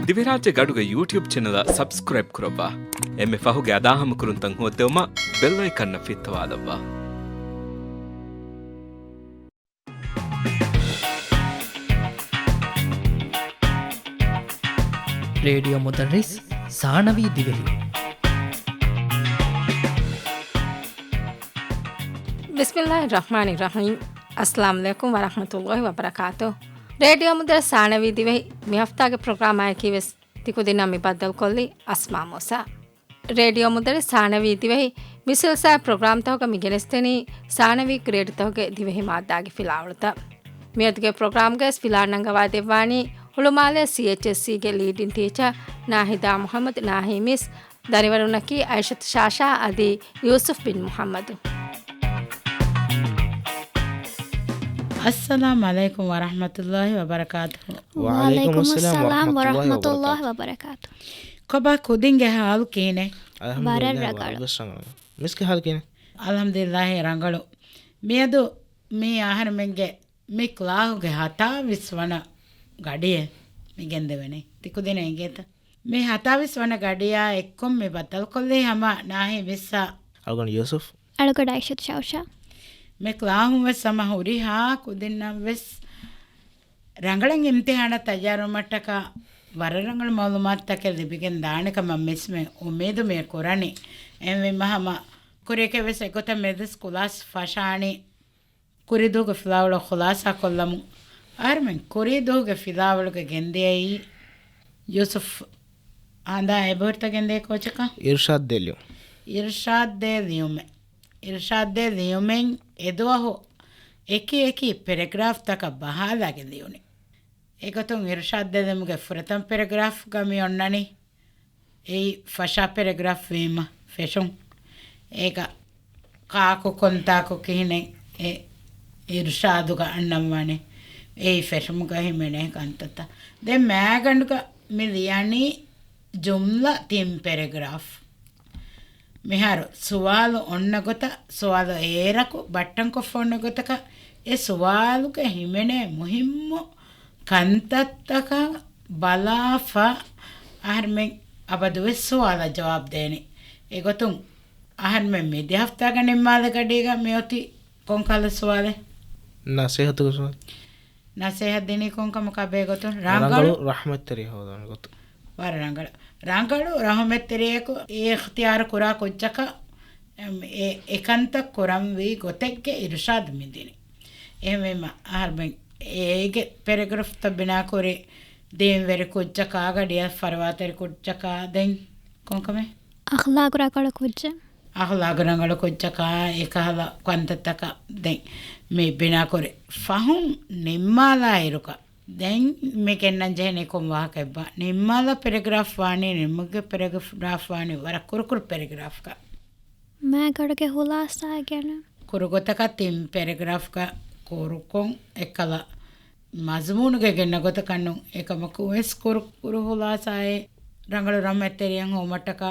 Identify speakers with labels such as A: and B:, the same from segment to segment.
A: ದಿವಿರಾಜ್ಯ ಗಡುಗ YouTube channel subscribe ಕುರವ್ವ ಎಮ್ಮೆ ಫಹುಗೆ ಅದಾಹಮ ಕುರುಂತಂ ಹೋತೆವಮ ಬೆಲ್ ಐಕನ್ನ ಫಿತ್ತವಾದವ್ವ.
B: ರೇಡಿಯೋ ಮುದರ್ರಿಸ್ ಸಾನವಿ ದಿವೆಹಿ.
C: ಬಿಸ್ಮಿಲ್ಲಾಹಿರ್ ರಹಮಾನಿರ್ ರಹೀಮ್. ಅಸ್ಸಲಾಮು ಅಲೈಕುಂ ವರಹಮತುಲ್ಲಾಹಿ ವಬರಕಾತು. ರೇಡಿಯೋ ಮುದರ್ರಿಸ್ ಸಾನವಿ ದಿವೆಹಿ ಮಿ ಹಫ್ತಾಗೆ ಪ್ರೋಗ್ರಾಮ್ ಆಯಕಿವೆಸ್ ತಿಕುದಿನ ಮಿ ಬದ್ದಲ್ ಕೊಲ್ಲಿ ಅಸ್ಮಾ ಮೂಸಾ. ರೇಡಿಯೋ ಮುದರ್ರಿಸ್ ಸಾನವಿ ದಿವೆಹಿ ಮಿಸಲ್ಸಾ ಪ್ರೋಗ್ರಾಮ್ ತಹೋಗ ಮಿ ಗೆನೆಸ್ತೇನಿ ಸಾನವಿ ಗ್ರೇಡ್ ತಹೋಗೆ ದಿವೆಹಿ ಮಾದ್ದಾಗಿ ಫಿಲಾವಳತ ಮಿಯದ್ಗೆ ಪ್ರೋಗ್ರಾಮ್ಗೆ ಫಿಲಾನಂಗವಾ ದೆವ್ವಾನಿ ಹುಳುಮಾಲೆ CHSCಗೆ ಲೀಡಿಂಗ್ ಟೀಚರ್ ನಾಹಿದಾ ಮೊಹಮ್ಮದ್ ನಾಹಿ ಮಿಸ್ ದರಿವರುನಕಿ ಐಷತ್ ಶಾಶಾ ಅದಿ ಯೂಸುಫ್ ಬಿನ್ ಮುಹಮ್ಮದ್.
D: ಅಸ್ಸಲಾಮು ಅಲೈಕುಂ ವರಹಮತುಲ್ಲಾಹಿ ವಬರಕಾತುಹು.
E: ವಅಲೈಕುಂ ಅಸ್ಸಲಾಂ ವರಹಮತುಲ್ಲಾಹಿ ವಬರಕಾತುಹು.
D: ಕೊಬಾ ಕುದಿಂಗೆ ಹಾಲು ಕೀನೆ
E: ವರರ್ ರಗಳು
F: ಮಿಸ್ಕೆ ಹಾಲು ಕೀನೆ
D: ಅಲ್ಹಮ್ದುಲಿಲ್ಲಾಹಿ ರಂಗಳು ಮಿಯದು ಮೀ ಆಹಾರ ಮೆಂಗೆ ಮಿ ಕ್ಲಾಹುಗೆ ಹತಾವಿಸ್ವಣ ಗಡಿಯೆ ಮಿಗೆಂದೆವೆನೆ ತಿಕುದಿನ ಎಂಗೇತ ಮಿ ಹತಾವಿಸ್ವಣ ಗಡಿಯ ಎಕ್ಕೊಂ ಮಿ ಬತ್ತಲ್ ಕೊಲ್ಲಿ ಹಮ ನಾಹಿ ಮಿಸ್ಸಾ
F: ಅಲ್ಗನ್ ಯೂಸುಫ್
E: ಅಳಗಡ ಐಷತ್ ಶಾಶಾ
D: ಮಿ ಕ್ಲಾಹು ವೆಸ್ ಸಮ ಹುರಿ ಹಾ ಕುದಿನ ವೆಸ್ ರಂಗಳಂಗೆ ಇಮ್ತಿಹಾನ ತಯಾರು ಮಟ್ಟಕ ವರರಂಗಳ ಮಾಲೂಮಾತ್ ತಕೆ ಲಿಬಿಗೆನ್ ದಾಣಕ ಮಿಸ್ಮೆ ಉಮೇದು ಮೇ ಕುರಾನಿ ಎಮ್ಮೆ ಮಹಮ ಕುರಿಕೆ ವೆಸ್ ಎಗೊತ ಮೆದಸ್ ಕುಲಾಸ್ ಫಶಾಣಿ ಕುರಿದೂಗ ಫಿಲಾವಳ ಖುಲಾಸಾ ಕೊಲ್ಲಮು ಆರ್ಮೆನ್ ಕುರಿದೂಗ ಫಿಲಾವಳಗೆ ಗೆಂದೆಯಿ ಯೂಸುಫ್ ಆಂದಾ ಎಬೋರ್ತ ಗೆಂದೆ ಕೋಚಕ
F: ಇರ್ಷಾದ್ ದೇಲಿಯು ಇರ್ಷಾದ್ ದೇ ಲಿಯುಮೆನ್ ಎದುವಹು ಎಕಿ ಪೆರೆಗ್ರಾಫ್ ತಕ ಬಹಾಲಾಗೆ ಲಿಯುನೆ ಏಕತುಂ ಇರ್ಷಾದ್ ದೇ ನಮಗೆ ಫುರತಂ ಪೆರೆಗ್ರಾಫ್ ಗಮಿ ಒಣ್ಣನಿ ಏಯ್ ಫಶಾ ಪೆರೆಗ್ರಾಫ್ ವೀಮ ಫೆಶುಂ ಏಕ ಕಾಕು ಕೊಂತಾಕು ಕಿಹಿನೆ ಎ ಇರ್ಷಾದುಗ ಅಣ್ಣಮ್ಮನೆ ಏಯ್ ಫೆಶುಮುಗ ಹಿಮೆನೆ ಕಂತತ ದೆ ಮ್ಯಾಗಂಡುಗ ಮಿಲಿಯನಿ ಜುಮ್ಲಾ ತಿಂ ಪೆರೆಗ್ರಾಫ್ ಮಿಹಾರು ಸುವಾಲು ಒಣ್ಣ ಗೊತ್ತ ಸುವಾಲು ಏರಕು ಬಟ್ಟಂ ಕೊಫೊಣ್ಣ ಗೊತ್ತಕ ಎ ಸುವಾಲುಗೆ ಹಿಮೆನೆ ಮುಹಿಮ್ಮು ಕಂತತ್ತಕ ಬಲಾಫ ಆಹರ್ಮೆ ಅಬದುವೆ ಸುವಾಲ ಜವಾಬ್ ದೇನೆ ಎ ಗೊತ್ತು ಆಹರ್ಮೆ ಮಿದಿ ಹಫ್ತಾಗ ನಿಮ್ಮಾದ ಗಡಿಗ ಮೇವತಿ ಕೊಂಕಾಲ ಸುವಾಲೆ ನಸೀಹತ್
D: ನಸೀಹತ್ ದಿನಿ ಕೊಂಕಮ ಕಬೆ ಗೊತ್ತು
F: ರಂಗಳು ರಹಮತ್ ತೆರಿ ಹೌದು ಗೊತ್ತು
D: ವಾರ ರಂಗಳು ರಹಮತ್ ತೆರಿಯಕು ಇಖ್ತಿಯಾರ ಕುರಾ ಕೊಚ್ಚಕ ಏಕಂತ ಕುರಂ ವಿ ಗೊತೆಗ್ಗೆ ಇರ್ಷಾದ್ ಮಿದಿನಿ ಎಮೆಮ ಆಹರ್ಮೆ ಏಗೆ ಪೆರೆಗ್ರಾಫ್ ತಬ್ಬಿನಾ ಕೊರಿ ದೇನ್ ವೆರಿ ಕೊಚ್ಚಕ ಗಡಿಯ ಫರ್ವಾತರಿ ಕೊಚ್ಚಕ ದೆನ್ ಕೊಂಕಮೆ
E: ಅಖ್ಲಾಗ್ ರಗಳ ಕೊಚ್ಚ
D: ಅಖ್ಲಾಗ್ ರಂಗಳು ಕೊಚ್ಚಕ ಏಕಹಲ ಕಂತತಕ ದೆನ್ ಮೇ ಬಿನಾ ಕೊರಿ ಫಹುಂ ನಿಮ್ಮಾಲ ಇರುಕ ದೆನ್ ಮೇ ಕೆನ್ನಂ ಜೆನೆ ಕೊಂ ವಾಹಕೆಬ್ಬ ನಿಮ್ಮಾಲ ಪೆರೆಗ್ರಾಫ್ ವಾಣಿ ನಿಮಗೆ ಪೆರೆಗ್ರಾಫ್ ವಾಣಿ ವರ ಕುರುಕುರು ಪೆರೆಗ್ರಾಫ್ ಕ
E: ಮೇ ಗಡಗೆ ಹುಲಾಸಾ ಗೆನ
D: ಕುರುಗೊತಕ ತಿಂ ಪೆರೆಗ್ರಾಫ್ ಕ ಕುರುಕೊಂ ಎಕ್ಕಲ ಮಜ್ಮೂನುಗೆ ಗೆನ್ನ ಗೊತಕಣ್ಣು ಏಕಮಕು ವೆಸ್ ಕುರು ಹುಲಾಸಾಯೆ ರಂಗಳು ರಮ್ಮೆತ್ತೆರಿಯಂ ಹೋಮಟ್ಟಕ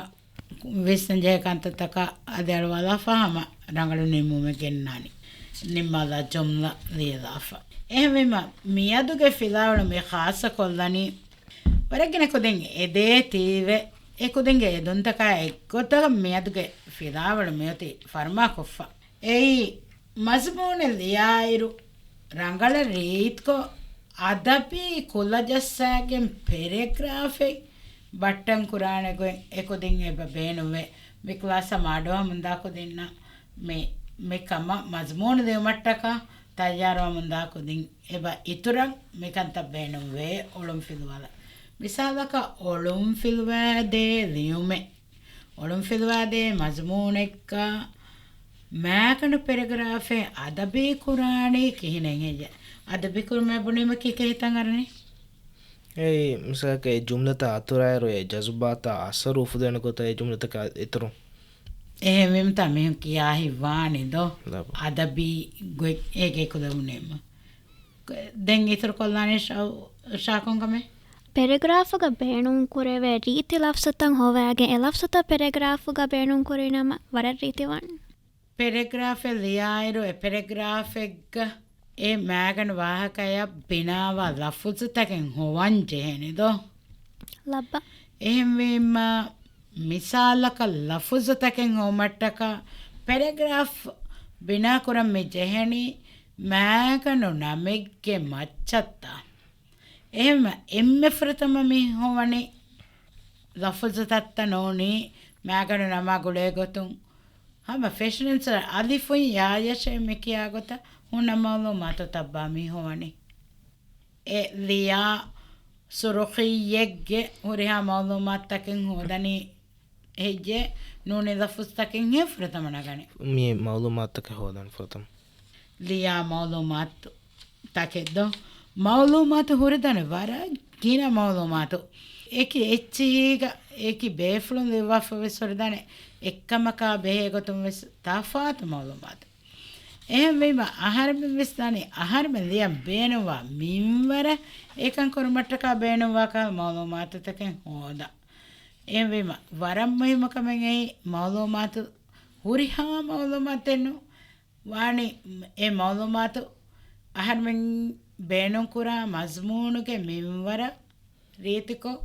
D: ವಿಸಂಜಯ ಕಾಂತತಕ ಅದೆಳವಾಲ ಫಹಮ ರಂಗಳು ನಿಮ್ಮುಮೆ ಗೆನ್ನಾನಿ ನಿಮ್ಮಲ ಜುಮ್ಲ ಲಿಯದಾಫ එහෙම මියදුගේ ෆිලාවල මේ ખાસ කොල්ලනි වරගෙන කොදෙන් එදේ තීවේ ඒ කොදෙන්ගේ දොන්තක එක්කොතක මියදුගේ ෆිලාවල මෙයති ෆර්මා කොෆා ඒයි මස්මූනේ ලියායිරු ರಂಗಳ ರೀತ್ಕೋ ಅದಪಿ ಕುಲಜಸ್ಸಾಗೆನ್ ಪೆರೆಗ್ರಾಫೆ ಬಟ್ಟಂ ಕುರಾಣೆಗೊ ಎಕೊದಿನ್ ಎಬ ಬೇನುವೆ ಮಿ ಕ್ಲಾಸ ಮಾಡುವ ಮುಂದಾಕು ದಿನ್ನ ಮೆ ಕಮ ಮಜ್ಮೂನ್ ದೇವ ಮಟ್ಟಕ ತಯಾರುವ ಮುಂದಾಕು ದಿನ್ ಎಬ ಇತುರಂ ಮಿಕಂತ ಬೇನುವೆ ಒಳುಂ ಫಿಲ್ವಾಲ ಮಿಸಾಲಕ ಒಳುಂ ಫಿಲ್ವಾದೆ ಲಿಯುಮೆ ಒಳುಂ ಫಿಲ್ವಾದೆ ಮಜ್ಮೂನೆಕ್ಕ ಮ್ಯಾಕಂಡು ಪೆರೆಗ್ರಾಫೆ ಅದಬಿ ಕುರಾಣಿ ಕಿಹಿನೆಂ ಹೆಜ ಅದಬಿ ಕುರ್ಮೆ ಬುಣಿಮ ಕಿಕೆ ಹಿತಂ ಅರನೆ
F: ಏಯ್ ಮಿಸಾಕೆ ಜುಮ್ಲತ ಅತುರಾಯರು ಎ ಜಜ್ಬಾತ ಅಸರು ಉಫುದೆನ ಗೊತ್ತ ಎ ಜುಮ್ಲತಕ ಇತರು
D: එහෙමම තමයි කියා හිවානේ දෝ අදබි ගොයි ඒකේ කුදමුනේම දැන් ඉතර කොල්ලානේ ශාකොංගමේ
E: ಪೆರೆಗ್ರಾಫುಗ ಬೇಣುಂ ಕುರೆವೆ ರೀತಿ ಲಫ್ಸತಂ ಹೋವಾಗೆ ಎ ಲಫ್ಸತ ಪೆರೆಗ್ರಾಫುಗ ಬೇಣುಂ ಕುರಿನಮ ವರ ರೀತಿವನ್
D: ಪೆರೆಗ್ರಾಫೆ ಲಿಯಾಯಿರು ಎ ಪೆರೆಗ್ರಾಫೆಗ್ಗ ಎ ಮ್ಯಾಗನ್ ವಾಹಕಯ ಬಿನಾವ ಲಫ್ಸತಕೆನ್ ಹೋವನ್ ಜೆಹೆನೆ ದೋ
E: labba
D: එහෙම වීම මිසාලක ලෆුසතකෙන් හොමට්ටක පැරග්‍රාෆ් බිනා කරම් මේ ජෙහෙනි මෑකනු නමෙක්ගේ මච්චත්තා එහෙම එම්මෙ ෆ්‍රතම මේ හොවනේ ලෆුසතත්ත නෝනි මෑකනු නමා ගුලේ ගොතුන් හම ෆෙෂනන්සර් අලිෆුන් යායෂේ මෙකියා ගොත හුනමලෝ මත තබ්බා මේ හොවනේ ඒ ලියා සුරුඛියෙක්ගේ හොරිහා මාලුමාත්තකින් හොදනි හෙජ්ජේ නෝනේ ලෆුස්තකින් හෙෆ්‍රතම නගනේ
F: මේ මවුලුමාත්තක හොදන් ෆතම්
D: ලියා මාලුමාත් තකෙද්ද මාලුමාත් හොරදන වර ගින මාලුමාත් ඒකි එච්චීග ඒකි බේෆ්ලුන් දෙවෆ වෙසොරදන එක්කමකා බෙහෙගොතුම් වෙස් තාෆාත මාලුමාත් එහෙම වීම ආහාරම විස්තානේ ආහාරම ලියම් බේනවා මින්වර ඒකන් කරුමට්ටකා බේනවා කා මාලුමාතතකෙන් හොදා එහෙම වීම වරම් මෙහෙමකමෙන් ඒ මාලුමාත හුරිහා මාලුමාතෙන්නු වානි ඒ මාලුමාත ආහාරමෙන් බේනොන් කුරා මස්මූනුගේ මින්වර රීතිකෝ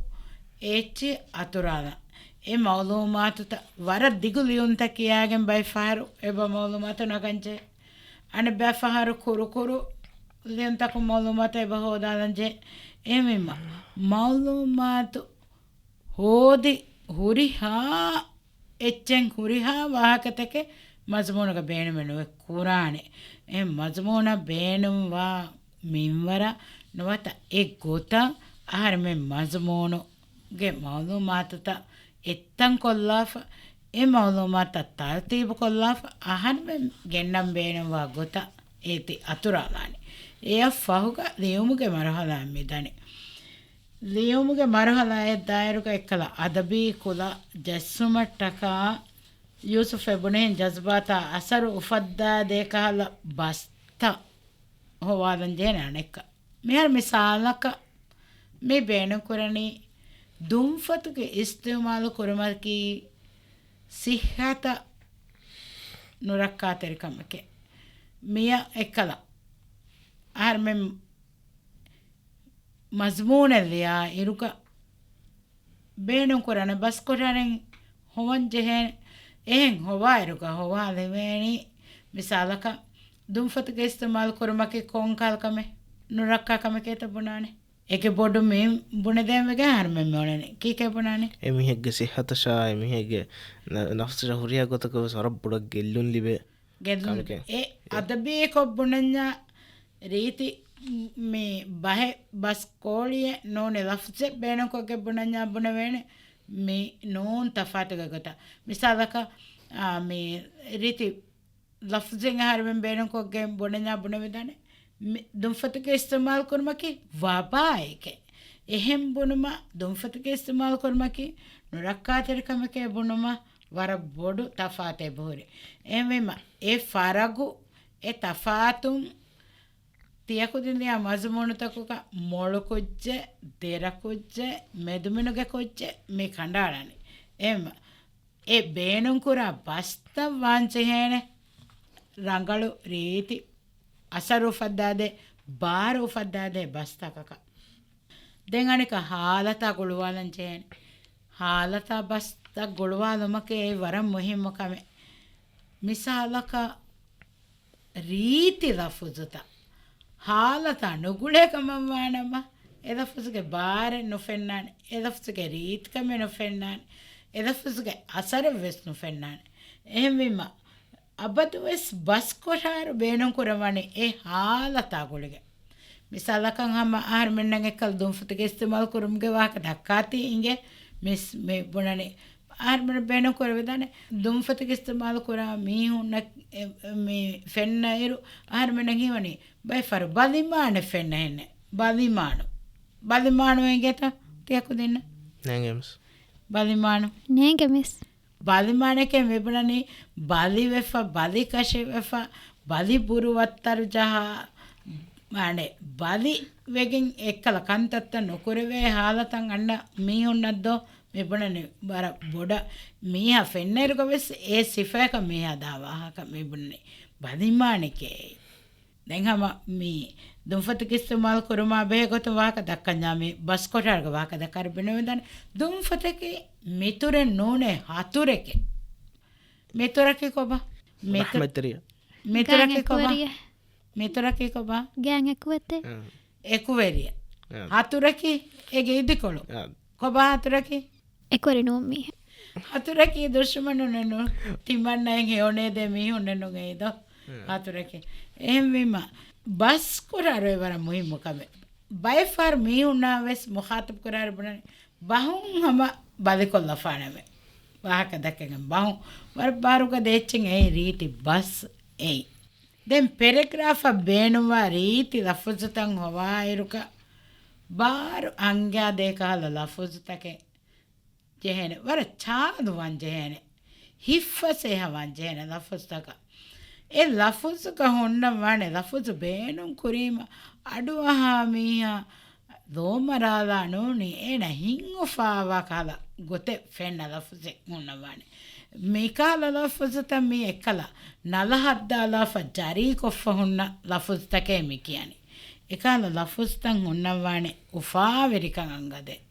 D: ඒච්චි අතුරාලා ඒ මාලුමාතත වර දිගුලියුන්ත කියාගෙන් බයි ෆාරු එබ මාලුමාත නගංචේ අනේ බෆහරු කුරු ලෙන්තක මාලුමාත එබ හොදාලංජේ එමෙම මාලුමාත හෝදි හුරිහා එච්චෙන් හුරිහා වාහකතක මස්මූනක බේනමනුව කුරානේ එ මස්මූන බේනුවා මින්වර නොවත ඒ ගොත ආහාරමෙ මස්මූනුගේ මාලුමාතත එත්තන් කොල්ලාෆ ඒ මාලුමාත තර්තිබ කොල්ලාෆ ආහාරමෙ ගෙන්නම් බේනවා ගොත ඒති අතුරාලානේ එය ෆහුක ලියුමුගේ මරහලා මිදනේ ලියුමුගේ මරහලා ඒ දායරුක එක්කලා අදබී කුල ජස්සුමට්ටකා යූසුෆ් එබුනේ ජස්බාත අසරු උෆද්දා දේකහල බස්තා හොවාදන් ජේනනෙක මෙහර මිසාලක මේ බේන කරණි දුම්ෆතුගේ ඉස්තේමාල කරමකි සිහත නුරක්කා තරිකමකේ මිය එක්කලා ආර්මෙන් මස්මූනලියා ඉරුක බේනුම් කරන බස් කොටරෙන් හොවන් ජෙහෙන් එහෙන් හොවා ඉරුක හොවා ලෙවේනි මිසාලක දුම්ෆතුගේ ඉස්තේමාල කරමකි කොන්කල්කමේ නුරක්කා කමකේ තබුණානේ ඒකේ බොඩු මේ බුණ දෙමගේ හර්මෙන් මොනනේ කීකේ පුණානේ
F: එමිහෙක්ගේ සිහතෂා එමිහෙක්ගේ නෆ්සර හුරියා ගොතක සරබ් බුඩක් ගෙල්ලුන් ලිබේ
D: ගෙල්ලුන් ඒ අදබී කොබ්බුණඤ්ඤා රීති මේ බහ බස් කෝලිය නෝනේ ලෆ්සෙ බේනකොගේ බුණඤ්ඤා බුණ වේනේ මේ නෝන් තෆාතක ගත මිසාලක මේ රීති ලෆ්සෙන් හර්මෙන් බේනකොගේ බුණඤ්ඤා බුණ වේදනේ දුම්ෆතුගේ ඉස්තේමාල් කරමකි වබායකේ එහෙම් බුනුම දුම්ෆතුගේ ඉස්තේමාල් කරමකි නුරක්කාතරිකමකේ බුනුම වර බොඩු තෆාතේ බෝරි එමෙම ඒ ෆරගු ඒ තෆාතුම් තියකුදින්දියා මස්මුණුතකුක මොළකුච්ච දෙරකුච්ච මෙදුමිනුගේ කොච්ච මේ කණ්ඩාරණි එම ඒ බේනුම් කුරා බස්ත වාංචහේනේ රංගලු රීති අසරු ෆද්දාදේ බාරු ෆද්දාදේ බස්තකක දැන් අනික හාලතා ගොළුවාලන් චේන හාලතා බස්ත ගොළුවාලමකේ වරම් මොහිම්මකම මිසාලක රීති ලෆුසත හාලතා නුගුලේකම වානම එදෆුසගේ බාර නොෆෙන්නාන එදෆුසගේ රීත්කම නොෆෙන්නාන එදෆුසගේ අසර වෙස් නොෆෙන්නාන එහෙම වීම අබදුවෙස් බස් කොටාරු බේනුම් කරවන්නේ ඒ හාලතා ගොලගේ මිසාලකන් හම ආහාර මෙන්නන් එක්කල් දුම්ෆතුගේ ඉස්තේමාල් කරුම්ගේ වාක දක්කාති ඉංගේ මිස් මේ බොනනේ ආහාර මෙන්න බේනුම් කරවදානේ දුම්ෆතුගේ ඉස්තේමාල් කරා මීහුන්න මේ ෆෙන්නයිරු ආහාර මෙන්න හිවනේ බයි ෆර බලිමාන ෆෙන්නන්නේ බලිමාන වෙන්ගෙත තියකු දෙන්න
F: නෑගෙම්ස්
D: බලිමාන
E: නේගෙමිස්
D: බලිමානකේ මෙබුණනේ බලි වෙෆ බලි කෂේ වෙෆ බලි බුරුවත්තරු ජහ මානේ බලි වෙගෙන් එක්කල කන්තත්ත නොකරවේ හාලතන් අන්න මීහුන්නද්දෝ මෙබුණනේ බර බොඩ මීහා ෆෙන්නේරුක වෙස් ඒ සිෆයක මීහා දාවාහක මෙබුණනේ බලිමානකේ දැන් හම මේ ದುಂಫತಿಗೆ ಇಸ್ತೆಮಾಲ್ ಕುರುಮಾ ಬೇಗೊತ್ತು ವಾಕ ದಕ್ಕಂಜಾಮಿ ಬಸ್ ಕೊಟಾರ್ಗ ವಾಕ ದಕ್ಕರ ಬಿನವೆಂದಾನೆ ದುಂಫತಿಗೆ ಮಿತುರೆ ನೂನೆ ಹತುರೆಕೆ ಮಿತುರಕ್ಕೆ ಕೊಬ ಮಿತುರಕ್ಕೆ ಕೊಬ ಮಿತುರಕ್ಕೆ ಕೊಬ
E: ಗ್ಯಾಂಗ್ ಎಕ್ಕುವತ್ತೆ
D: ಎಕುವೆರಿಯ ಹತುರಕ್ಕೆ ಹೇಗೆ ಇದ್ದಿಕೊಳ್ಳು ಕೊಬ ಹತುರಕ್ಕೆ
E: ಎಕ್ವರಿ ನೋಮ್ಮಿ
D: ಹತುರಕ್ಕೆ ದುಶ್ಮನು ನೆನು ತಿಮ್ಮಣ್ಣ ಹೆಂಗೆ ಹೊಣೆದೆ ಮೀ ಹೊಣ್ಣೆನುಗೆ ಇದು ಹತುರಕ್ಕೆ එහෙම වීම බස් කුරාරේ වර මුහිම කම බයි ෆාර් මී උනා වෙස් මුඛාතබ් කුරාරේ බණනේ බහුන් හම බදකොල්ලා ෆානමේ වාහක දක්කෙන් බහුන් වර බාරුක දෙච්චෙන් ඒ රීටි බස් ඒ දැන් පෙරග්‍රාෆ බේනුවා රීටි ලෆුසතන් හවා ඉරුක බාරු අංගා දෙකහල ලෆුසතකේ ජෙහෙන වර චාදු වන් ජෙහෙන හිෆසේ හවන් ජෙහෙන ලෆුසතක ඒ ලෆුසුක හොන්න වනේ ලෆුසු බේනුම් කුරීම අඩුවහා මීහා දෝමරාලා නෝනි එන හිංගුෆාවා කාලා ගොතේ ෆෙන්න ලෆුසෙ හොන්න වනේ මේකාල ලෆුසත මී එකලා නලහද්දාලා ෆජරි කොෆ හොන්න ලෆුස් තකේ මි කියන්නේ ඒකාල ලෆුස්තන් හොන්න වනේ උෆා වෙරිකන් අංගදේ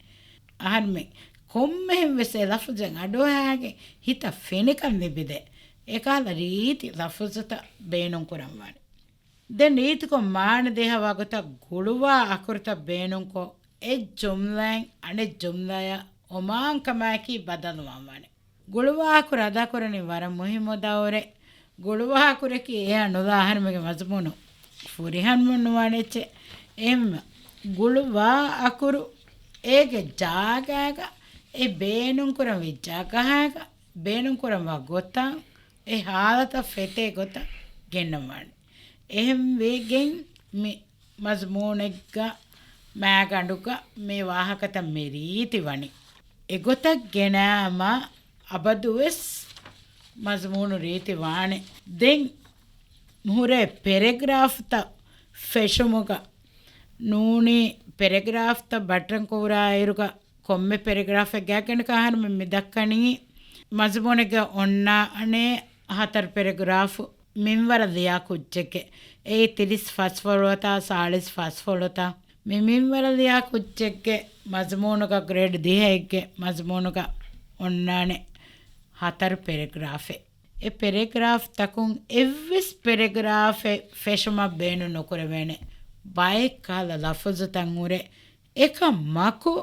D: අහර්මේ කොම්මෙන් වෙසේ ලෆුසෙන් අඩුවහාගේ හිත ෆෙනිකන් නෙබිදේ ඒකාල රීති ලෆුසත බේනුම් කුරම්වානේ දැන් රීතිකො මාන දේහ වගත ගුළුවා අකුරත බේනුම්කො ඒ ජුම්ලෙන් අනේ ජුම්ලය ඔමාන් කමකි බදලුවානේ ගුළුවා අකුර අදා කරණි වර මුහිමදවරේ ගුළුවා අකුරකි ඒ අනුදාහරමගේ මස්මුණු ෆුරිහන් මුන්නවානේච එම් ගුළුවා අකුරු ඒගේ ජාගාග ඒ බේනුම් කුරම් විජාගාග බේනුම් කුරම් වගොතන් ඒ හාලත ෆෙතේ ගොත ගෙන්නවන්නේ එහෙම් වේගෙන් මේ මස්මෝනෙග්ග මෑගඬුක මේ වාහකත මේ රීති වනි ඒ ගොත ගෙනාම අබදුවස් මස්මෝනු රීති වානේ දෙන් මුහුරේ පෙරග්‍රාෆ්ත ෆෙෂමුක නූනි පෙරග්‍රාෆ්ත බටන් කෝරා ඉරුක කොම්මෙ පෙරග්‍රාෆ් එක ගැගෙන කහරම මෙදක්කණි මස්මෝනෙග ඔන්නා අනේ හතර පෙරග්‍රාෆ් මින්වර ලියා කුච්චෙකේ ඒ 30 ෆස්ෆෝරෝතා 40 ෆස්ෆෝරෝතා මින්වර ලියා කුච්චෙකේ මස්මෝනක ග්‍රේඩ් 10 මස්මෝනක ඔන්නානේ හතර පෙරග්‍රාෆ් ඒ පෙරග්‍රාෆ් තකුන් එවස් පෙරග්‍රාෆ් ෆෙෂම බේනු නොකර වෙනේ බයි කාල ලෆුසතන් උරේ එක මකු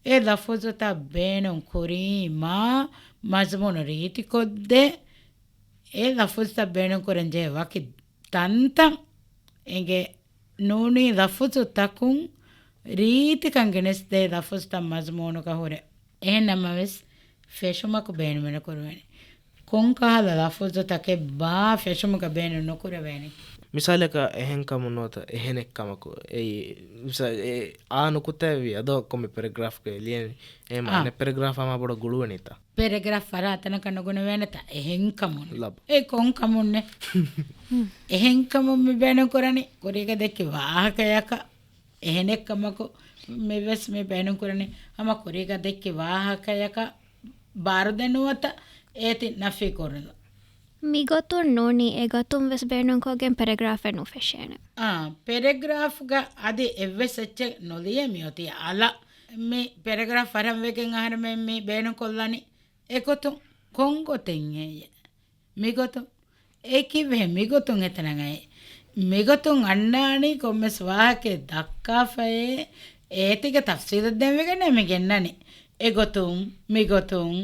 D: ඒ ලෆුසත බේනු කුරීමා මස්මෝන රීති කොද්දේ ඒ ලෆුස්ත බේනු කරන්ජේ වකි තන්තම් එගේ නෝනි ලෆුසු තකුන් රීති කංගෙනස් දේ ලෆුස්ත මස්මෝන කහොරේ එහෙනම වෙස් ෆෙෂමක බේනු වෙන කරවනේ කොංකාල ලෆුසු තකේ බා ෆෙෂමක බේනු නොකර වෙනේ
F: මිසාලක එහෙන්කම නොත එහෙනෙක්කමක ඒ ආනුකුතැවි අද කොම පෙරග්‍රාෆ් ලියන එහෙම අනේ පෙරග්‍රාෆ් ආම බොඩ ගුළුවනිත
D: පෙරග්‍රාෆ් වර අතන කනගුණ වෙනත එහෙන්කම ලබ ඒ කොංකමුන්නේ එහෙන්කම මෙ බේනු කරන්නේ කොරේක දෙකේ වාහකයක එහෙනෙක්කමක මෙවස් මේ බේනු කරන්නේ අම කොරේක දෙකේ වාහකයක බාර දෙනුවත ඒති නෆි කරන
E: මිගොතුන් නෝනි ඒ ගතුම් වෙස් බේනුම්කෝගෙන් පෙරග්‍රාෆ් එනු ෆෙෂේන
D: පෙරග්‍රාෆ් ග අද එව්වෙසච්ච නොලිය මියොති අල මේ පෙරග්‍රාෆ් වරම් වෙකෙන් අහර මේ බේනු කොල්ලනි ඒකොතුන් කොංගොතෙන් එය මිගොතුන් ඒ කිව්වේ මිගොතුන් එතනයි මිගොතුන් අන්නානි කොම්මස් වාහකේ දක්කාෆයේ ඒතික තෆ්සීල් දෙන්න වෙගෙන මේ ගෙන්නනි ඒගොතුන් මිගොතුන්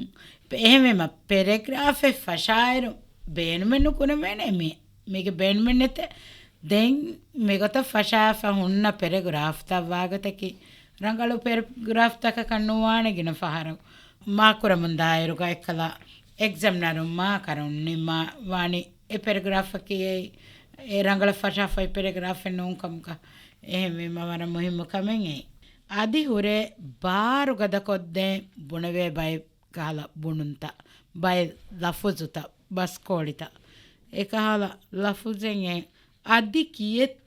D: එහෙමම පෙරග්‍රාෆ් ෆෂායරු බේනුමෙන්නු කුණමනේ මේක බේනුමෙන් නැත දැන් මේකට ෆෂාෆ හුන්න පෙරග්‍රාෆ් තවාගතකි රංගලු පෙරග්‍රාෆ් තක කන්නුවානේ ගින ෆහර මා කුරමුන්දායරුක එක්කලා එක්සම් නරු මා කරුන්නි මා වානි ඒ පෙරග්‍රාෆ් කී ඒ රංගල ෆෂාෆ පෙරග්‍රාෆ් නෝන්කම්ක එහෙම මවර මුහිම කමෙන් ඒ ආදි හොරේ බාරු ගදකොද්දේ බුණවේ බයි කාල බුණුන්ත බයි ලෆුසුත බස් කෝලිත ඒකහල ලෆුසෙන් අදි කියෙත්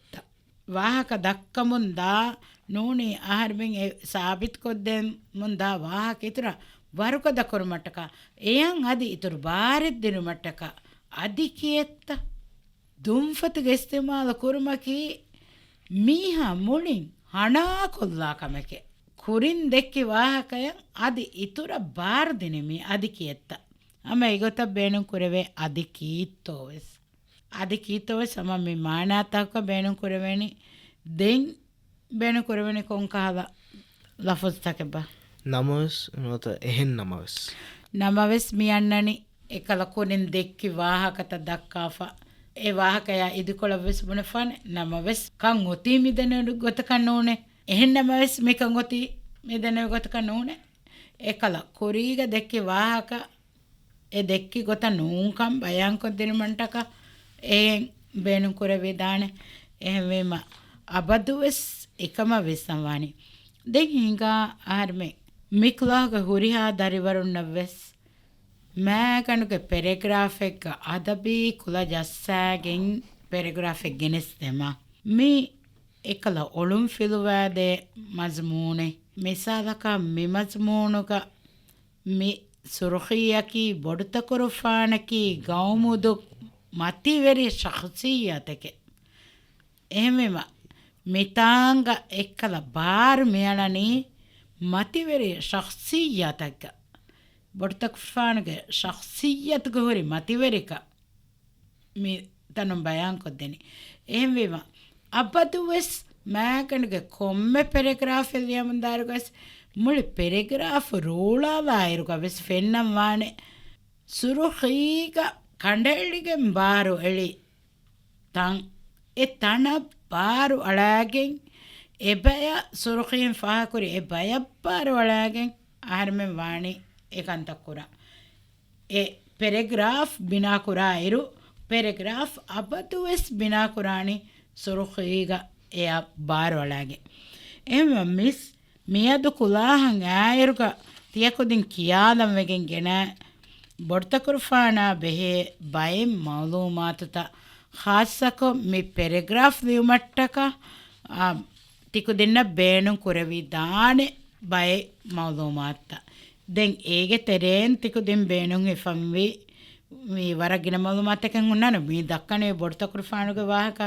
D: වාහක දක්කමුන්දා නෝනේ ආහාරෙන් සාබිත් කොද්දෙන් මුන්දා වාහක ඉතර වරුක දකරු මටක එයන් අදි ඉතුරු බාරෙත් දිනු මටක අදි කියෙත් දුම්ෆත ගෙස්තමාල කුරුමකි මීහා මුලින් හනා කොල්ලා කමකේ කුරින් දෙක්කි වාහකයන් අදි ඉතුර බාර දිනෙමි අදි කියෙත්ත අම ඉගොත බේනුම් කුරවේ අදි කීතෝවෙස් අම මි මානාතක්ක බේනුම් කුරවෙනි දෙන් බේනුම් කුරවෙනි කොංකහලා ලෆුස් තකබා
F: නමස් නොත එහෙන්
D: නමවෙස් මියන්නනි එකල කුරින් දෙක්කි වාහකත දක්කාෆා ඒ වාහකයා ඉදිකොළවෙස් බුණෆාන නමවෙස් කං ඔතී මිදෙනු ගොතකන්න ඕනේ එහෙන් නමවෙස් මේකං ඔතී මිදෙනු ගොතකන්න ඕනේ එකල කුරීග දෙක්කි වාහක ඒ දෙක්කි ගොත නූකම් බයංකොත් දිනමන්ටක එහෙන් බේනුම් කුරවේ දාන එහෙන් වේම අබදුවෙස් එකම වෙස්සම්වානි දෙන් හිඟා ආර්මේ මික්ලාග හුරිහා දරිවරුන්නවෙස් මෑකනුගේ පෙරග්‍රාෆ් එක අදබී කුල ජස්සෑගෙන් පෙරග්‍රාෆ් එක ගෙනස් දෙම මේ එකල ඔළුම් ෆිලුවෑදේ මස්මූනේ මිසාලක මි මස්මූනුක මි සුරුඛියකි බොඩතකුරුෆානකි ගෞමුදු මතිවෙරි ශඛසියතක එහෙමම මිතාංග එකල බාර් මෙයලනි මතිවෙරි ශඛසියතක බොඩතකුරුෆානගේ ශඛසියතක හොරි මතිවෙරික මේ තනම් බයං කොද්දෙනි එහෙම වේවා අපතුවස් මෑකනගේ කොම්මෙ පෙරග්‍රාෆ් එලියමන් දාරුගස් මුළි පෙරග්‍රාෆ් රෝලාවායිරුක වෙස් ෆෙන්නම් වානේ සුරුඛීක කණ්ඩෙල්ලිගෙන් බාරු එලි තන් ඒ තන බාරු අලාගෙන් එබය සුරුඛීන් ෆාකුරි එබය බාරු අලාගෙන් ආර්මෙන් වානි ඒකන්තක් කුරා ඒ පෙරග්‍රාෆ් බිනා කුරා ඉරු පෙරග්‍රාෆ් අපතුවස් බිනා කුරානි සුරුඛීග එයා බාරු අලාගෙන් එම මිස් මියදු කුලාහන් ආයරුක තියකොදින් කියාදම් වෙගෙන් ගෙන බොර්තකුරුෆානා බෙහේ බයෙන් මවලූමාතත ખાસක මේ පෙරග්‍රාෆ් ලියුමට්ටක තිකු දෙන්න බේනුම් කුරවි දානේ බය මවලූමාත්ත දැන් ඒගේ තෙරෙන් තිකු දෙන් බේනුම් එෆම්වි මේ වරගින මවලූමාත්තකන් උන්නන මේ දක්කනේ බොර්තකුරුෆානුගේ වාහක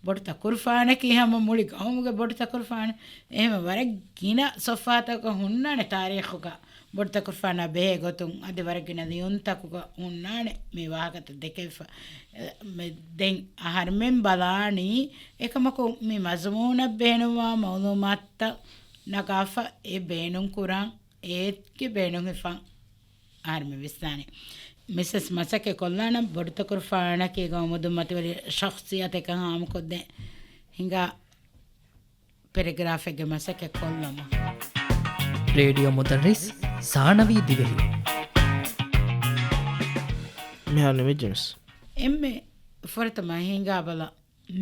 D: බොඩතකුරුෆාන කියහම මුලි ගෞමුගේ බොඩතකුරුෆාන එහෙම වරගින සොෆාතක හුන්නනේ තාරීඛුක බොඩතකුරුෆාන බේ ගොතුන් අද වරගින දියුන්තකුක හුන්නනේ මේ වාහකත දෙකෙෆ මේ දෙන් ආහර්මෙන් බලානි එකමක මේ මස්මූන බේනවා මවලුමාත්ත නකාෆ ඒ බේනුම් කුරාන් ඒත්කි බේනුම් ඉෆන් ආර්මෙ විස්තානේ මිසස් මසක කොල්ලාන බොඩතකුරුෆාන කී ගමුදු මතවල ශඛසියත එක හාම කොද්දේ හිඟා පෙරග්‍රාෆ් එක මසක කොල්ලම
B: රේඩියෝ මුදරිස් සානවී දිවෙහි
F: මෙහාන මෙජම්ස්
D: එම්මේ ෆොරතම හිඟා බල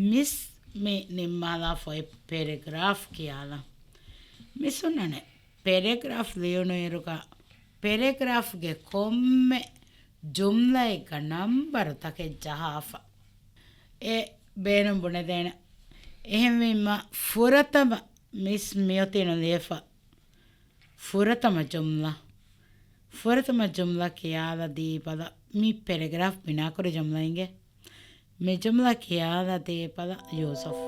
D: මිස් මේ නිම්මාලා ෆොයි පෙරග්‍රාෆ් කියාලා මිසුන්නනේ පෙරග්‍රාෆ් ලියුණු ඉරුක පෙරග්‍රාෆ් ගේ කොම්මේ ಜುಮ್ಲಾ එක නම්බර තකේ ජහාෆා ඒ බේනම් බුණ දෙන එහෙම විම ෆුරතම මිස් මියතින ලේෆා ෆුරතම ජුම්ලා කියාලා දීපල මි පෙරග්‍රාෆ් බිනා කර ජුම්ලා ඉංගේ මේ ජුම්ලා කියාලා දීපල යූසෆ්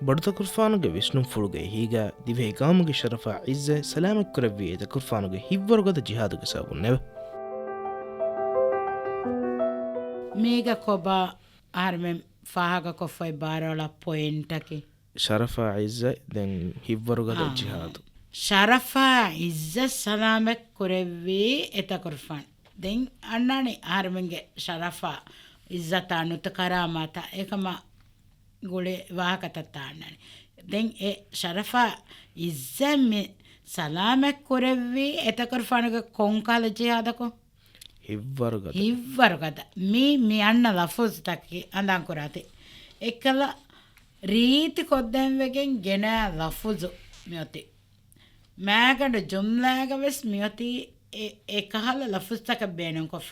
F: ಬಡತಕುರ್ಫಾನುಗೆ ವಿಷ್ಣು ಫುಳುಗೆ ಹೀಗ ದಿವೆ ಗಾಮುಗೆ ಶರಫಾ ಇಜ್ಜೆ ಸಲಾಮಕ್ ಕುರವಿ ದ ಕುರ್ಫಾನುಗೆ ಹಿವ್ವರ್ಗದ ಜಿಹಾದುಗೆ ಸಾಬು ನೆವ
D: ಮೇಗ ಕೊಬಾ ಆರ್ಮೆ ಫಾಹಗ ಕೊಫೈ ಬಾರೋಳ ಪಾಯಿಂಟಕ್ಕೆ
F: ಶರಫಾ ಇಜ್ಜೆ ದೆನ್ ಹಿವ್ವರ್ಗದ ಜಿಹಾದು
D: ಶರಫಾ ಇಜ್ಜೆ ಸಲಾಮಕ್ ಕುರವಿ ಎತ ಕುರ್ಫಾನ್ ದೆನ್ ಅಣ್ಣಾಣಿ ಆರ್ಮೆಂಗೆ ಶರಫಾ ಇಜ್ಜತ ಅನುತ ಕರಾಮಾತ ಏಕಮ ಗುಳೆ ವಾಹಕತಾಣ್ಣಾಣಿ ದೆನ್ ಎ ಶರಫಾ ಇಜ್ಜೆ ಸಲಾಮಕ್ ಕುರವಿ ಎತ ಕುರ್ಫಾನ್ಗೆ ಕೊಂಕಾಲ ಜಿಹಾದಕೋ ಹಿವ್ವರ್ಗದ ಮೀ ಅಣ್ಣ ಲಫೂಸ್ ತಕ್ಕಿ ಅಂದಾಂಕುರಾತಿ ಎಕ್ಕಲ ರೀತಿ ಕೊದ್ದೆಂವೆಗೆನ್ ಗೆನ ಲಫೂಜು ಮಿಯೊತಿ ಮ್ಯಾಗಂಡ ಜುಮ್ಲಾಗವೆಸ್ ಮಿಯೊತಿ ಏಕಹಲ ಲಫೂಸ್ ತಕ ಬೇಣಂ ಕೊಫ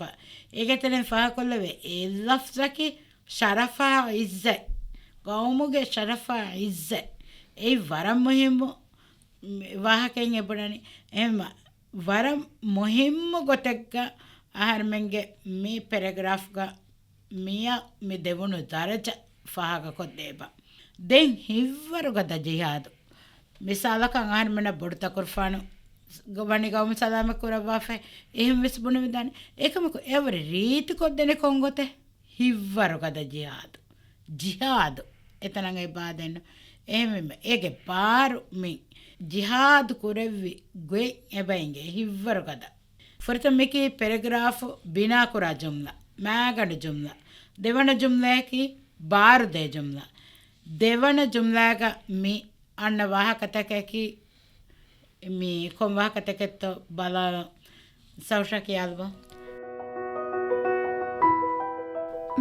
D: ಏಗೆತನೆ ಫಾ ಕೊಲ್ಲವೆ ಎ ಲಫ್ಜಕಿ ಶರಫಾ ಇಜ್ಜೆ ಗೌಮುಗೆ ಶರಫಾ ಇಜ್ಜೆ ಏ ವರಂ ಮುಹಿಮ್ಮು ವಾಹಕೆನ್ ಎಬುಡನಿ ಎಮ್ಮ ವರಂ ಮುಹಿಮ್ಮು ಗೊತೆಗ್ಗ ಆಹಾರಮೆಂಗೆ ಮೀ ಪೆರಾಗ್ರಾಫ್ಗ මිය මේ දෙවුණු දරජ ෆහක කොද්දේබ දෙන් හිව්වරු ගද ජිහාදු මිසාලකන් ආහර්මන බොඩත කුර්ෆානු ගවණි ගවම සලාම කුරවාෆේ එහෙම වෙස් බුණ විදානේ ඒකමක එවරි රීති කොද්දෙනේ කොංගොතේ හිව්වරු ගද ජිහාදු එතනන් ඒ බාදෙන්න එහෙම ඒගේ පාරු මි ಜಿಹಾದ್ ಕುರೆವ್ವಿ ಗ್ವೆ ಎಬೈಂಗೆ ಹಿವ್ವರುಗದ ಫುರ್ತ ಮಿಕಿ ಪೆರಾಗ್ರಾಫ್ ಬಿನಾ ಕುರಾ ಜುಮ್ಲಾ ಮ್ಯಾಗಡ ಜುಮ್ಲಾ ದೇವಣ ಜುಮ್ಲಾಕಿ ಬಾರುದೆ ಜುಮ್ಲಾ ದೇವಣ ಜುಮ್ಲಾಗ ಮಿ ಅಣ್ಣ ವಾಹಕತಕಿ ಮಿ ಕೊಂ ವಾಹಕತಕೆತ್ತೋ ಬಲ ಸೌಶಕಿ ಅಲ್ವಾ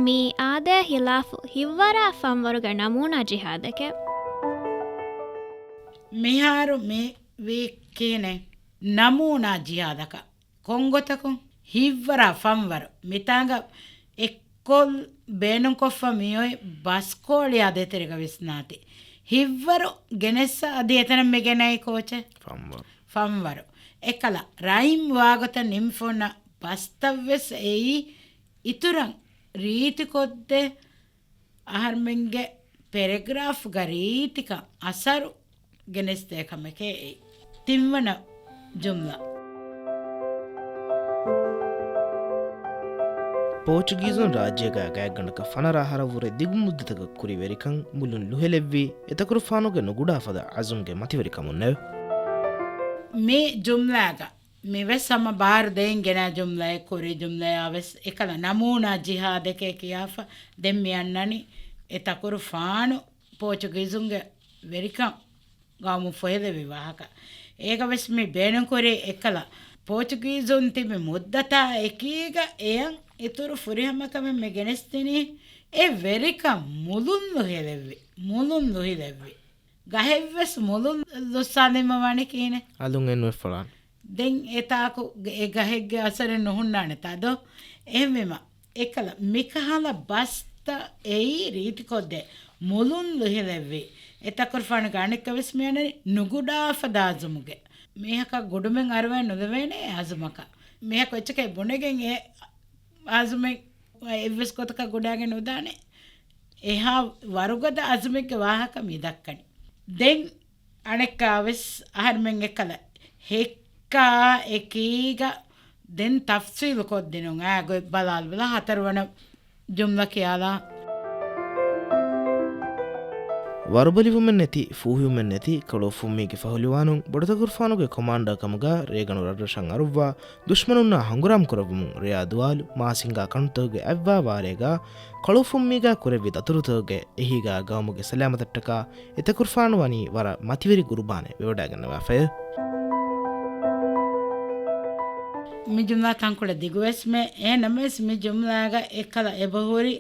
E: ಮೀ ಆದೆ ಹಿಲಾಫು ಹಿವ್ವರ ಫಂವರುಗ ನಮೂನಾ ಜಿಹಾದಕ್ಕೆ
D: මිහාරු මේ වීකේනේ නමූනා ජියාදක කොංගොතකුන් හිව්වරා ෆම්වර මිතාංග එක්කොල් බේනුම් කොෆ්ෆ මියොයි බස්කෝලියා දෙතරික විස්නාති හිව්වරු ගෙනෙස්ස අදී එතන මේ ගෙනයි කෝච ෆම්වර එකල රයිම් වාගත නිම්ෆොන බස්තවස් එයි ඉතුරන් රීති කොද්දේ අහර්මෙන්ගේ පෙරග්‍රාෆ් ගරීතික අසරු ගෙනෙස්තේ කමකේ තිම්වන ජුම්ලා
F: ಪೋರ್ಚುಗೀಸನ್ ರಾಜ್ಯಗ ಗಾಯಗಣಕ ಫನರಾಹರವುರೆ ದಿಗ್ಮುದ್ದತಗ ಕುರಿವೆರಿಕಂ ಮುಲುನ್ ಲುಹೆಲೆವ್ವಿ ಎತಕರು ಫಾನುಗೆ ನುಗುಡಾಫದ ಅಜುಂಗೆ ಮತಿವೆರಿಕಮುನ್ನೆ
D: ಮೇ ಜುಮ್ಲಾಗ මෙවස් සම බාර දෙයින් ගෙන ජුම්ලය කුරි ජුම්ලය අවස් එකල නමූනා ජිහාදකේ කියාෆ දෙම්මි යන්නනි එතකුරු ෆානු පෝර්චුගීසුන්ගේ වෙරිකම් ගාමු ෆොහෙද විවාහක ඒක වෙස් මේ බේනුම් කුරි එකල පෝර්චුගීසුන් තිබි මුද්දතා එකීග එයන් ඉතුරු ෆුරිහමකම මේ ගෙනස්තිනි ඒ වෙරිකම් මුලුන් ලොහෙලෙව්වි ගහෙවස් මුලුන් ලොස්සානෙම වණි කීනේ
F: අලුන් එන්වෙ ෆලාන්
D: දෙන් එතාකු ඒ ගහෙග්ගේ අසරෙන් නොහුන්නානේ තදෝ එහෙමම එකල මිකහල බස්ත එයි රීති කොද්දේ මුලුන් ලොහෙලෙව්වි එතකර ෆාන ගානෙක විස්මයනේ නුගුඩාෆ දාසමුගේ මේක ගොඩුමෙන් අරවෙන් නොදවෙනේ ආසමක මේක වෙච්චකේ බොණගෙන් ඒ ආසමෙ එවස් කොතක ගොඩාගෙන උදානේ එහා වරුගද ආසමෙක ವಾಹಕ මිදක්කනි දෙන් අනෙක්කාවස් ආහර්මෙන් එකල හෙක්කා එකීග දෙන් තෆ්සීල් කොද්දිනුන් ආගො බලාල් බලා හතරවන ජුම්ලා කියලා
F: ವರಬಲಿವುಮೆನ್ ನೆತಿ ಫೂಹ್ಯುಮೆನ್ ನೆತಿ ಕಳೋ ಫುಮ್ಮಿಗೆ ಫಹುಲಿವಾನು ಬೊಡತಗುರ್ಫಾನುಗೆ ಕಮಾಂಡ ಕಮಗ ರೇಗನು ರಡ್ರಶಂ ಅರುವ್ವ ದುಶ್ಮನುನ್ನ ಹಂಗುರಾಮ್ ಕೊರವುಮು ರಿಯಾ ದುವಾಲು ಮಾಸಿಂಗ ಕಣ್ತೋಗೆ ಅವ್ವಾ ವಾರೆಗ ಕಳೋ ಫುಮ್ಮಿಗ ಕೊರೆವಿ ದತುರುತೋಗೆ ಎಹಿಗ ಗವಮುಗೆ ಸಲಾಮತಟ್ಟಕ ಎತಕುರ್ಫಾನುವನಿ ವರ ಮತಿವೆರಿ ಗುರುಬಾನೆ ವಿವಡಾಗನ್ನವಾ ಫೆ
D: ಮಿ ಜುಮ್ಲಾ ತಂಕುಳ ದಿಗುವೆಸ್ ಮೆ ಏ ನಮೆಸ್ ಮಿ ಜುಮ್ಲಾಗ ಎಕ್ಕಲ ಎಬಹುರಿ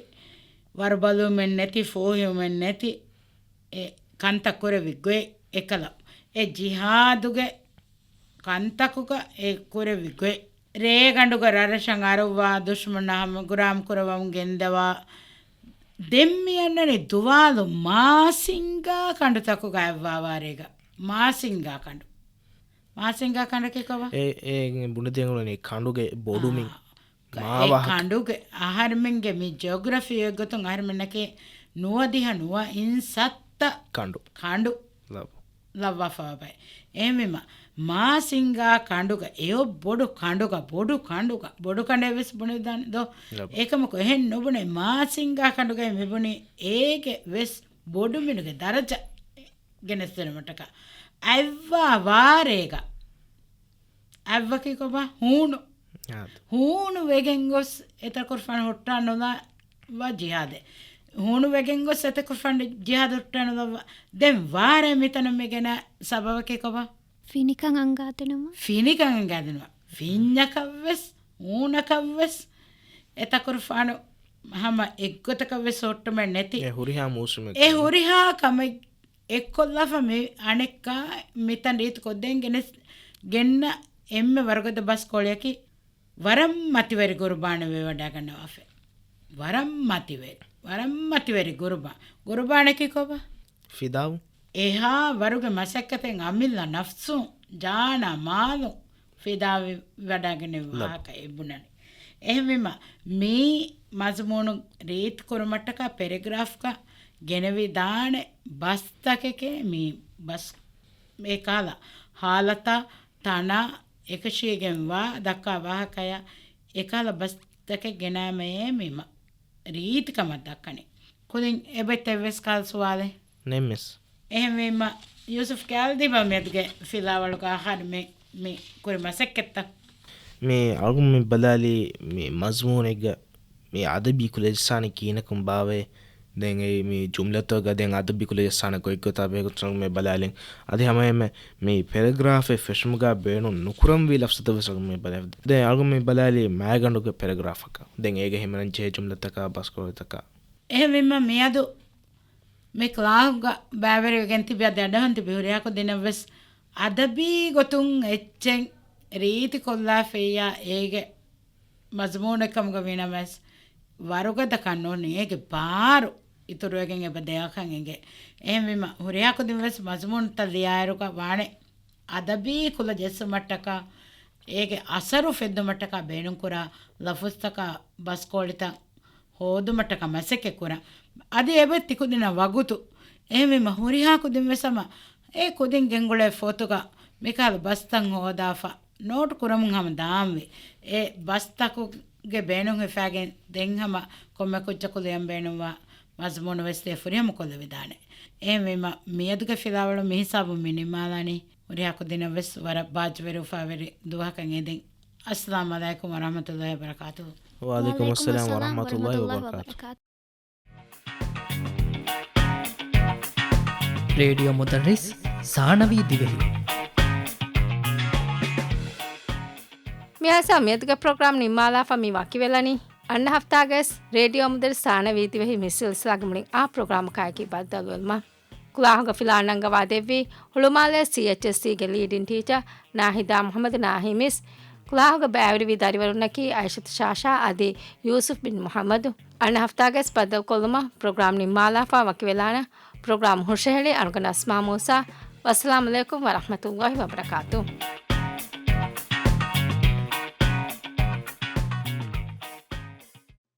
D: ವರಬಲುಮೆನ್ ನೆತಿ ಫೂಹ್ಯುಮೆನ್ ನೆತಿ ಕಂತ ಕೊರೆವಿ ಗೊಯ್ එකල ඒ ජිහාදුගේ ಕಂತකුಗ ඒ ಕೊರೆವಿ ಗೊಯ್ ರೇಗಂಡುಗ ರರಶಂ ಅರುವಾ ದುಶ್ಮನ ಗುರಾಮ್ ಕುರವಂ ಗೆಂದವಾ ದೆಮ್ಮಿಯನ್ನನೆ ದುವಾಲು ಮಾಸಿಂಗಾ ಕಂಡು ತಕುಗ ಅವ್ವಾವಾರೇಗ ಮಾಸಿಂಗಾ ಕಂಡು ಕೇಕವ
F: ඒ බුණදෙන්ගලනේ කණ්ඩුගේ බොඩුමින්
D: ಮಾವ ಕಂಡುಗೆ ಆಹಾರಮೆಂಗೆ ಮಿ ಜಿಯೋಗ್ರಫಿ ಗೊತ್ತು ಆಹಾರಮೆನ್ನಕ್ಕೆ ನುವದಿಹ ನುವ ಇನ್ ಸತ್ತ ಕಾಂಡು ಲವ್ವಫಾಬೈ ಏಮಿಮ ಮಾಸಿಂಗ ಕಾಂಡುಗ ಏಯೋ ಬೊಡು ಕಂಡೆ ವೆಸ್ ಬುಣಿದಾನೆ ದೋ ಏಕಮಕ ಹೆನ್ ನುಬುಣೆ ಮಾಸಿಂಗ ಕಾಂಡುಗ ಮೆಬುಣಿ ಏಗೆ ವೆಸ್ ಬೊಡು ಮಿನುಗೆ ದರಜ ಗೆನೆಸ್ತೇನೆ ಮಟಕ ಅವ್ವ ವಾರೇಗ ಅವ್ವಕಿ ಕೊಬ ಹೂಣು ವೆಗೆಂಗೊಸ್ ಎತಕೊರ್ಫಾನ ಹೊಟ್ಟಾನೋದ ವ ಜಿಹಾದೆ ಹೂಣು ವೆಗೆಂಗೊಸ್ ಎತಕೊರ್ಫಾನ ಜಿಹಾದ ಹೊಟ್ಟಾನೋದ ದೆನ್ ವಾರೆ ಮಿತನ ಮೆಗೆನ ಸಬವಕೆ ಕೊಬ
E: ಫಿನಿಕಂ ಅಂಗಾದೆನಮ
D: ಫಿನ್ನಕವ್ವೆಸ್ ಹೂಣಕವ್ವೆಸ್ ಎತಕೊರ್ಫಾನ ಹಮ ಎಗ್ಗೊತಕವ್ವೆಸ್ ಹೊಟ್ಟುಮೆ ನೆತಿ ಎ ಹುರಿಹಾ ಕಮ ಎಕ್ಕೊಲ್ಲಫ ಮೆ ಅಣೆಕ್ಕ ಮಿತನ್ ರೀತಿ ಕೊದ್ದೆನ್ ಗೆನ್ನ ಎಮ್ಮೆ ವರ್ಗದ ಬಸ್ ಕೊಳಿಯಕಿ ವರಂ ಮತಿವರಿ ಗುರುಬಾಣ ವೇವಡಾಗನ್ನವಾಫೆ ವರಂ ಮತಿವರಿ ಗುರುಬಾಣಕಿ ಕೊಬ
F: ಫಿದಾವು
D: ಎಹಾ ವರುಗೆ ಮಸಕ್ಕತೆಂ ಅಮಿಲ್ಲ ನಫ್ಸು ಜಾನ ಮಾಲು ಫಿದಾವಿ ವಡಾಗನೆ ವಾಕ ಎಬ್ಬುನನಿ එහෙමම මේ මස්මුණු රීත් කුරුමට්ටක පැරග්‍රාෆ්ක ගෙනවි දාන බස්තකකේ මේ බස් මේ කාලා ಹಾಲತ ತಣ ಏಕಶೀಗೆಂವಾ ದಕ್ಕ ವಾಹಕಯ ಏಕಾಲ ಬಸ್ತಕ್ಕೆ ಗೆನಾಮೇ ಮಿಮ ರೀತಿಕಮ ದಕ್ಕನೆ ಕುದಿನ್ ಎಬೆತ್ತೆವೆಸ್ ಕಾಲ್ ಸುವಾಲೆ
F: නෙම්මස්
D: එහෙම යුසුෆ් කැල්දි බමෙද්ගේ ෆිලාවලක ආහාර මේ කුරි මසක්කත්ත
F: මේ අල්ගුම් මේ බදාලි මේ මස්මූනෙග මේ අදබි කුලෙස්සානි කීනකුම් බාවේ දැන් මේ ජුම්ලතෝග දැන් අදබි කුලෙස්සාන කොයිකතා බේකුත්‍රන් මේ බදාලෙන් අද හැමෙම මේ පැරග්‍රාෆ් ෆෙෂමුගා බේනු නුකුරම් වී ලෆ්සත වසග මේ බදාව දැන් අල්ගුම් මේ බදාලි මෑගඬුගේ පැරග්‍රාෆ් එක දැන් ඒක හැමෙන් ජේ ජුම්ලතක බස්කොලතක
D: එහෙම මේ අද මේ ක්ලාහුග බෑවරගෙන් තිබිය දඩහන් තිබිහුරයක දෙනවස් අදබී ගොතුන් එච්චෙන් රීති කොල්ලා ෆෙයා ඒගේ මස්මූනකම්ග වෙනවස් වරුගද කන්නෝනේ ඒගේ පාරු ඉතුරුවගෙන් එබ දෙයකන්ගේ එහෙම හුරයක දෙවස් මස්මූන්ට ලියාරුක වානේ අදබී කුල ජෙස්ස මට්ටක ඒගේ අසරු ෆෙද්ද මට්ටක බේනුම් කුරා ලෆුස්තක බස්කෝලිත හෝදු මට්ටක මැසෙකෙ කුරා අද එබෙත් තිකුදින වගුතු එහෙම හුරිහා කුදින් වෙසම ඒ කුදින් ගෙන්ගුලේ ෆෝතුක මිකාල බස්තන් හෝදාෆා නෝට් කුරමුන් හම දාම්වේ ඒ බස්තකුගේ බේනුම් එෆාගෙන් දෙන්හම කොම්ම කුච්ච කුලියම් බේනුවා මස්මුණ වෙස්තේ ෆුරියම කොල්ල විදානේ එහෙම මියදුගේ ෆිලාවල මිහිසාබු මිනිමාලානි හුරිහා කුදින වෙස් වර බාජ් වෙරුෆා වෙරි දුවකන් එදින් අස්ලාම් අලයිකුම් වරහමතුල්ලාහි වබරකාතුහු
F: වඅලයිකුම් අස්සලාම් වරහමතුල්ලාහි වබරකාතුහු
B: ರೇಡಿಯೋ ಮುದರ್ರಿಸ್ ಸಾಣವಿ ದಿವೆಹಿ
C: මියසා මෙයදුගේ ප්‍රෝග්‍රෑම් නිම්මාලා ෆමි වකිවෙලනි අන්න හෆ්තාගස් රේඩියෝ මුදල් ಸಾಣವಿ ದಿವೆಹಿ මිසිල්ස්ලාගේ මුලින් ආ ප්‍රෝග්‍රෑම් කායකි බද්දල්වල්ම කුලාහග ෆිලානංග වාදෙව්වි හුළුමාලේ CHSC ගේ ලීඩින් ටීචර් නාහිදා මුහම්මද් නාහිමිස් කුලාහග බෑවරි විදාරිවරුන්නකි අයිෂත් ශාෂා අදී යූසුෆ් බින් මුහම්මද් අන්න හෆ්තාගස් බද්දල් කොල්ලම ප්‍රෝග්‍රෑම් නිම්මාලා ෆා වකිවෙලාන प्रोग्राम हुशहले अनगन अस्मा मूसा अस्सलाम वालेकुम व रहमतुल्लाहि व बरकातुहू।